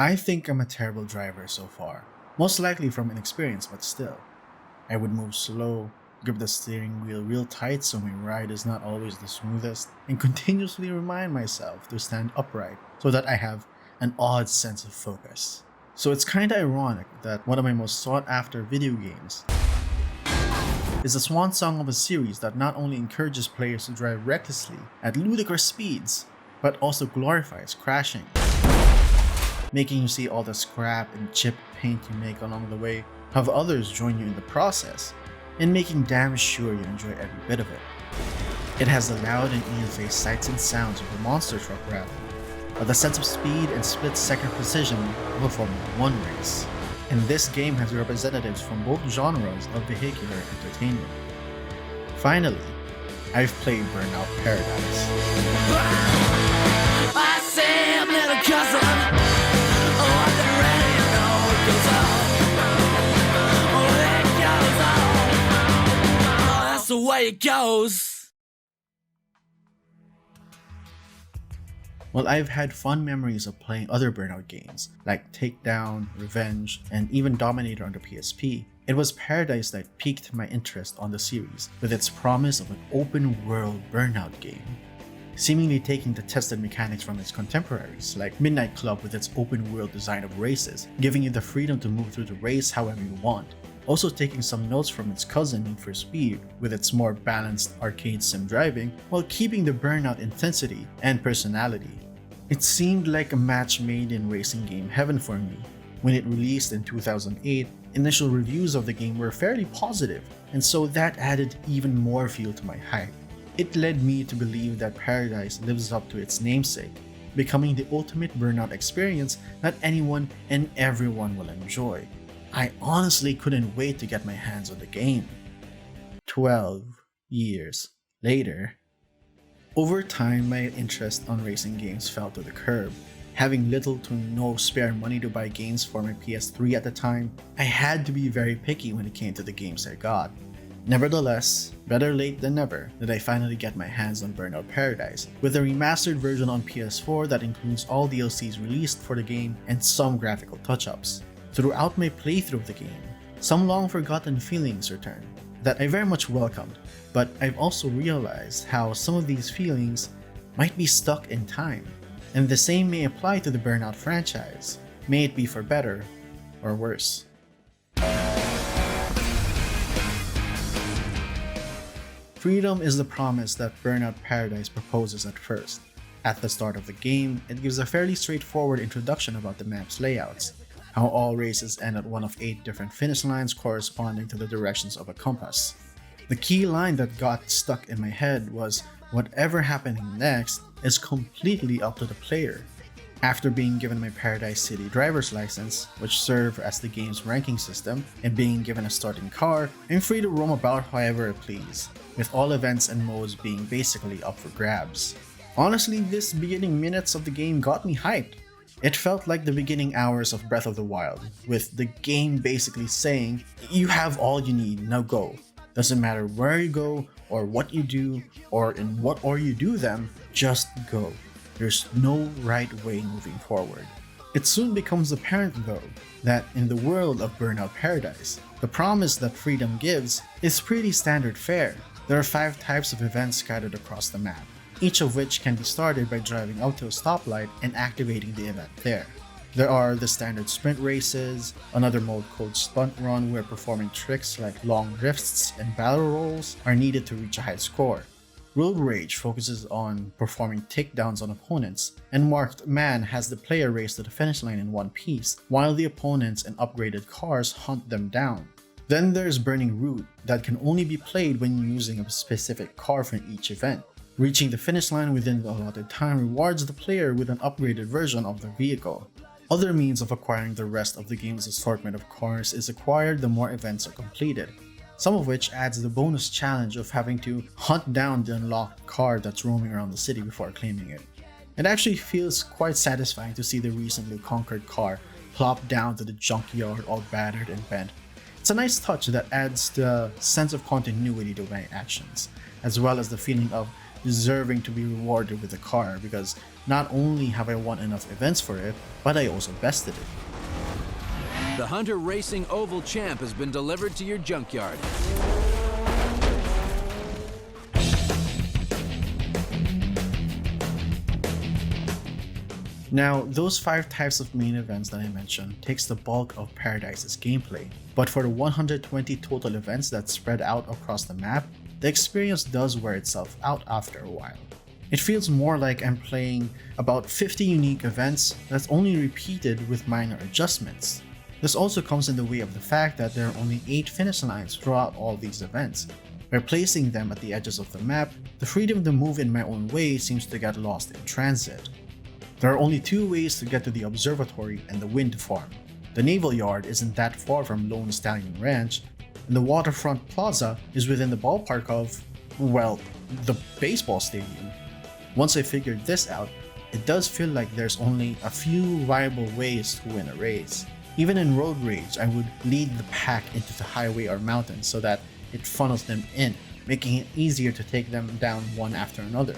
I think I'm a terrible driver so far, most likely from inexperience, but still. I would move slow, grip the steering wheel real tight so my ride is not always the smoothest, and continuously remind myself to stand upright so that I have an odd sense of focus. So it's kinda ironic that one of my most sought after video games is the swan song of a series that not only encourages players to drive recklessly at ludicrous speeds, but also glorifies crashing, making you see all the scrap and chip paint you make along the way, have others join you in the process, and making damn sure you enjoy every bit of it. It has the loud and in-your-face sights and sounds of a monster truck rattle, but the sense of speed and split-second precision of a Formula 1 race. And this game has representatives from both genres of vehicular entertainment. Finally, I've played Burnout Paradise. I say I'm little cousin. Oh, I already know it goes on. Oh, it goes on. Oh, that's the way it goes. Well, I've had fun memories of playing other Burnout games, like Takedown, Revenge, and even Dominator on the PSP. It was Paradise that piqued my interest on the series, with its promise of an open-world Burnout game, seemingly taking the tested mechanics from its contemporaries, like Midnight Club with its open-world design of races, giving you the freedom to move through the race however you want. Also taking some notes from its cousin Need for Speed with its more balanced arcade sim driving while keeping the Burnout intensity and personality. It seemed like a match made in racing game heaven for me. When it released in 2008, initial reviews of the game were fairly positive, and so that added even more fuel to my hype. It led me to believe that Paradise lives up to its namesake, becoming the ultimate Burnout experience that anyone and everyone will enjoy. I honestly couldn't wait to get my hands on the game. 12 years later. Over time, my interest on racing games fell to the curb. Having little to no spare money to buy games for my PS3 at the time, I had to be very picky when it came to the games I got. Nevertheless, better late than never did I finally get my hands on Burnout Paradise, with a remastered version on PS4 that includes all DLCs released for the game and some graphical touch-ups. Throughout my playthrough of the game, some long-forgotten feelings returned that I very much welcomed, but I've also realized how some of these feelings might be stuck in time, and the same may apply to the Burnout franchise, may it be for better or worse. Freedom is the promise that Burnout Paradise proposes at first. At the start of the game, it gives a fairly straightforward introduction about the map's layouts, how all races end at one of 8 different finish lines corresponding to the directions of a compass. The key line that got stuck in my head was, whatever happening next is completely up to the player. After being given my Paradise City driver's license, which served as the game's ranking system, and being given a starting car, I'm free to roam about however I please, with all events and modes being basically up for grabs. Honestly, this beginning minutes of the game got me hyped. It felt like the beginning hours of Breath of the Wild, with the game basically saying, you have all you need, now go. Doesn't matter where you go, or what you do, or in what order you do them, just go. There's no right way moving forward. It soon becomes apparent though, that in the world of Burnout Paradise, the promise that freedom gives is pretty standard fare. There are 5 types of events scattered across the map, each of which can be started by driving out to a stoplight and activating the event there. There are the standard sprint races, another mode called Stunt Run where performing tricks like long drifts and barrel rolls are needed to reach a high score. Road Rage focuses on performing takedowns on opponents, and Marked Man has the player race to the finish line in one piece, while the opponents and upgraded cars hunt them down. Then there's Burning Route that can only be played when using a specific car for each event. Reaching the finish line within the allotted time rewards the player with an upgraded version of their vehicle. Other means of acquiring the rest of the game's assortment of cars is acquired the more events are completed, some of which adds the bonus challenge of having to hunt down the unlocked car that's roaming around the city before claiming it. It actually feels quite satisfying to see the recently conquered car plop down to the junkyard all battered and bent. It's a nice touch that adds the sense of continuity to my actions, as well as the feeling of deserving to be rewarded with a car because not only have I won enough events for it, but I also bested it. The Hunter Racing Oval Champ has been delivered to your junkyard. Now, those 5 types of main events that I mentioned takes the bulk of Paradise's gameplay, but for the 120 total events that spread out across the map, the experience does wear itself out after a while. It feels more like I'm playing about 50 unique events that's only repeated with minor adjustments. This also comes in the way of the fact that there are only 8 finish lines throughout all these events. By placing them at the edges of the map, the freedom to move in my own way seems to get lost in transit. There are only 2 ways to get to the observatory and the wind farm. The naval yard isn't that far from Lone Stallion Ranch, and the waterfront plaza is within the ballpark of, well, the baseball stadium. Once I figured this out, it does feel like there's only a few viable ways to win a race. Even in Road Rage, I would lead the pack into the highway or mountain so that it funnels them in, making it easier to take them down one after another.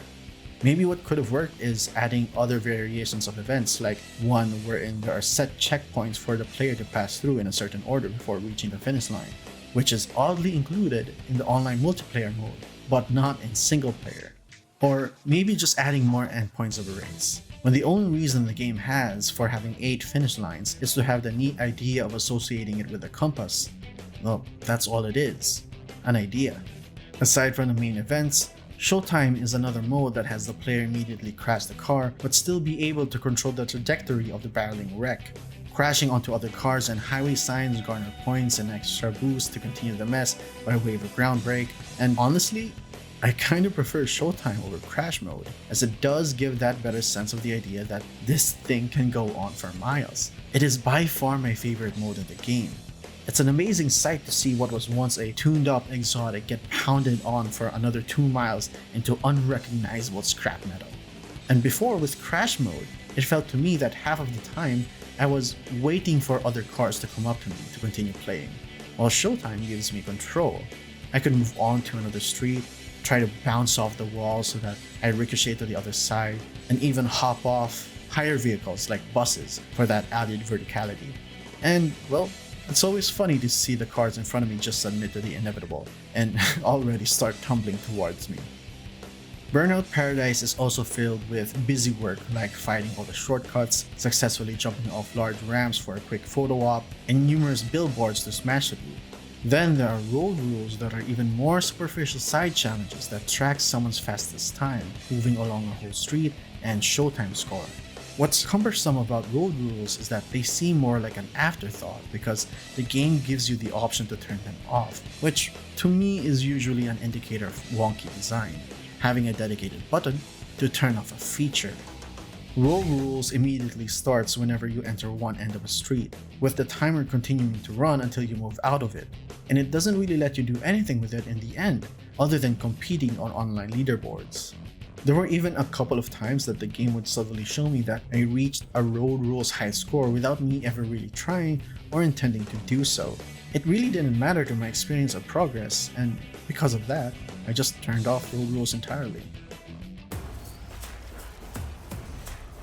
Maybe what could have worked is adding other variations of events, like one wherein there are set checkpoints for the player to pass through in a certain order before reaching the finish line, which is oddly included in the online multiplayer mode, but not in single player. Or maybe just adding more endpoints of a race, when the only reason the game has for having 8 finish lines is to have the neat idea of associating it with a compass. Well, that's all it is, an idea. Aside from the main events, Showtime is another mode that has the player immediately crash the car but still be able to control the trajectory of the barreling wreck. Crashing onto other cars and highway signs garner points and extra boost to continue the mess by way of a ground break, and honestly, I kinda prefer Showtime over Crash mode, as it does give that better sense of the idea that this thing can go on for miles. It is by far my favorite mode in the game. It's an amazing sight to see what was once a tuned up exotic get pounded on for another 2 miles into unrecognizable scrap metal. And before with Crash mode, it felt to me that half of the time I was waiting for other cars to come up to me to continue playing, while Showtime gives me control. I could move on to another street, try to bounce off the wall so that I ricochet to the other side, and even hop off higher vehicles like buses for that added verticality. And, well, it's always funny to see the cars in front of me just submit to the inevitable and already start tumbling towards me. Burnout Paradise is also filled with busy work like finding all the shortcuts, successfully jumping off large ramps for a quick photo op, and numerous billboards to smash through. Then there are road rules that are even more superficial side challenges that track someone's fastest time, moving along a whole street, and Showtime score. What's cumbersome about road rules is that they seem more like an afterthought because the game gives you the option to turn them off, which to me is usually an indicator of wonky design, having a dedicated button to turn off a feature. Road rules immediately starts whenever you enter one end of a street, with the timer continuing to run until you move out of it, and it doesn't really let you do anything with it in the end, other than competing on online leaderboards. There were even a couple of times that the game would suddenly show me that I reached a road rules high score without me ever really trying or intending to do so. It really didn't matter to my experience of progress, and because of that, I just turned off road rules entirely.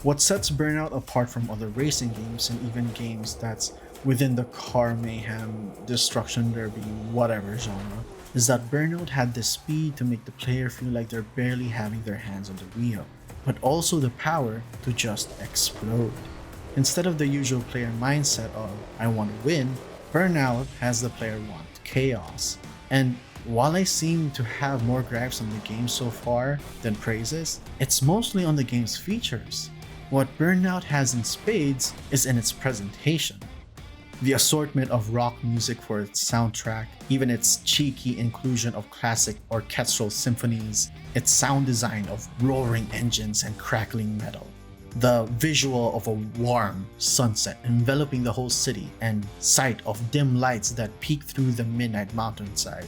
What sets Burnout apart from other racing games and even games that's within the car mayhem, destruction derby, whatever genre, is that Burnout had the speed to make the player feel like they're barely having their hands on the wheel, but also the power to just explode. Instead of the usual player mindset of, I want to win, Burnout has the player want chaos. And while I seem to have more gripes on the game so far than praises, it's mostly on the game's features. What Burnout has in spades is in its presentation. The assortment of rock music for its soundtrack, even its cheeky inclusion of classic orchestral symphonies, its sound design of roaring engines and crackling metal, the visual of a warm sunset enveloping the whole city, and sight of dim lights that peek through the midnight mountainside.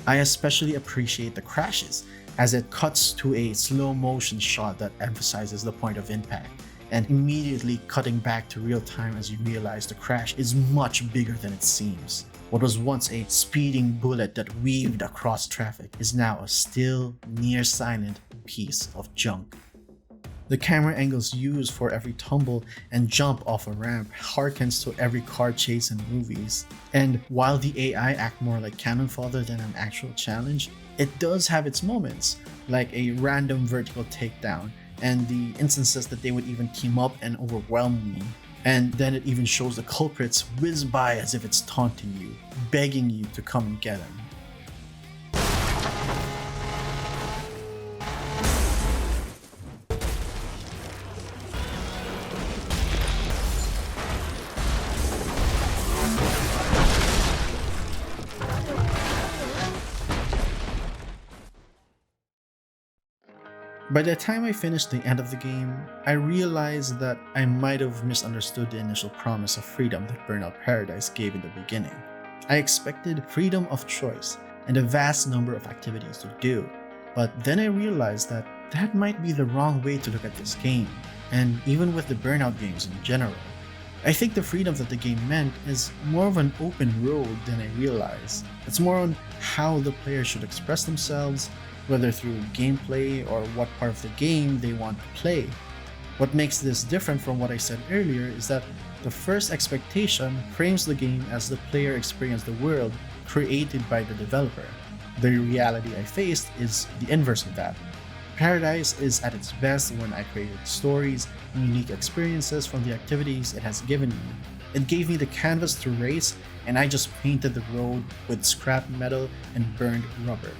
I especially appreciate the crashes, as it cuts to a slow motion shot that emphasizes the point of impact, and immediately cutting back to real time as you realize the crash is much bigger than it seems. What was once a speeding bullet that weaved across traffic is now a still, near silent, piece of junk. The camera angles used for every tumble and jump off a ramp harkens to every car chase in movies. And while the AI act more like cannon fodder than an actual challenge, it does have its moments, like a random vertical takedown, and the instances that they would even team up and overwhelm me. And then it even shows the culprits whiz by as if it's taunting you, begging you to come and get him. By the time I finished the end of the game, I realized that I might have misunderstood the initial promise of freedom that Burnout Paradise gave in the beginning. I expected freedom of choice and a vast number of activities to do, but then I realized that that might be the wrong way to look at this game, and even with the Burnout games in general. I think the freedom that the game meant is more of an open road than I realized. It's more on how the player should express themselves, whether through gameplay or what part of the game they want to play. What makes this different from what I said earlier is that the first expectation frames the game as the player experienced the world created by the developer. The reality I faced is the inverse of that. Paradise is at its best when I created stories and unique experiences from the activities it has given me. It gave me the canvas to race, and I just painted the road with scrap metal and burned rubber.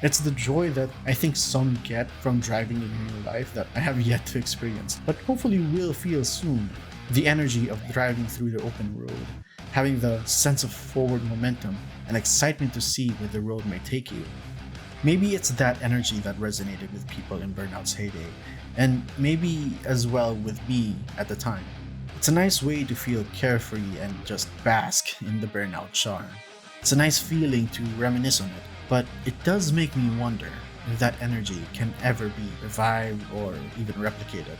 It's the joy that I think some get from driving in real life that I have yet to experience, but hopefully will feel soon. The energy of driving through the open road, having the sense of forward momentum and excitement to see where the road may take you. Maybe it's that energy that resonated with people in Burnout's heyday, and maybe as well with me at the time. It's a nice way to feel carefree and just bask in the Burnout charm. It's a nice feeling to reminisce on it, but it does make me wonder if that energy can ever be revived or even replicated.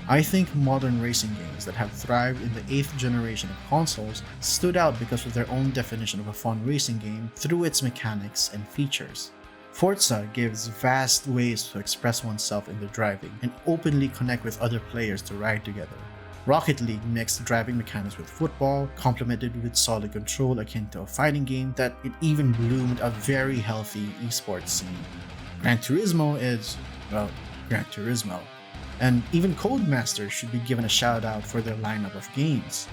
I think modern racing games that have thrived in the 8th generation of consoles stood out because of their own definition of a fun racing game through its mechanics and features. Forza gives vast ways to express oneself in the driving and openly connect with other players to ride together. Rocket League mixed driving mechanics with football, complemented with solid control akin to a fighting game that it even bloomed a very healthy esports scene. Gran Turismo is, well, Gran Turismo. And even Codemasters should be given a shout out for their lineup of games.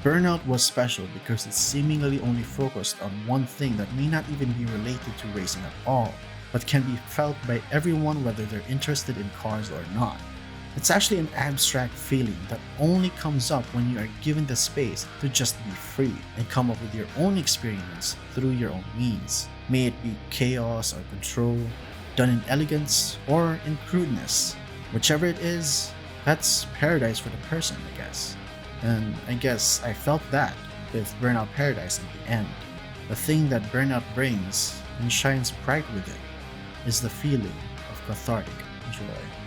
Burnout was special because it seemingly only focused on one thing that may not even be related to racing at all, but can be felt by everyone whether they're interested in cars or not. It's actually an abstract feeling that only comes up when you are given the space to just be free and come up with your own experience through your own means. May it be chaos or control, done in elegance or in crudeness. Whichever it is, that's paradise for the person, I guess. And I guess I felt that with Burnout Paradise in the end. The thing that Burnout brings and shines bright with it is the feeling of cathartic joy.